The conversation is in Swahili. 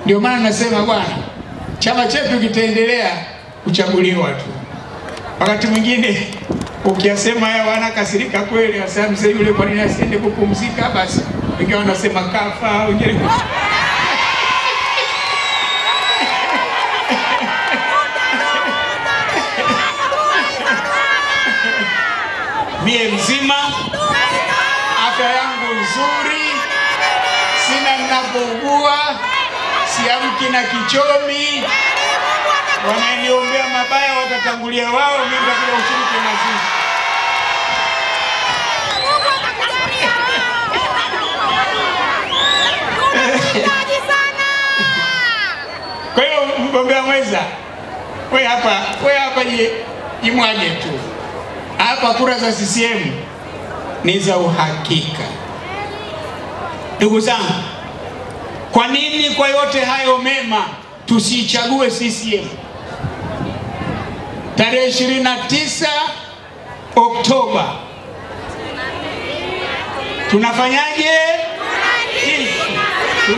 Ndio maana nasema bwana, chama chetu kitaendelea kuchaguliwa tu. Wakati mwingine ukiyasema haya wanakasirika kweli, wasema mzee yule kwa nini asiende kupumzika? Basi wengine wanasema kafa, wengine mie mzima, afya yangu nzuri, sina ninapougua, siamki na kichomi. Wananiombea mabaya watatangulia wao, mimi nitakuja ushiriki mazishi. Kwa hiyo mgombea mwenza, wewe hapa jimwaje tu. Hapa kura za CCM ni za uhakika. Ndugu zangu, kwa nini kwa yote hayo mema tusichague CCM? Tarehe 29 Oktoba tunafanyaje?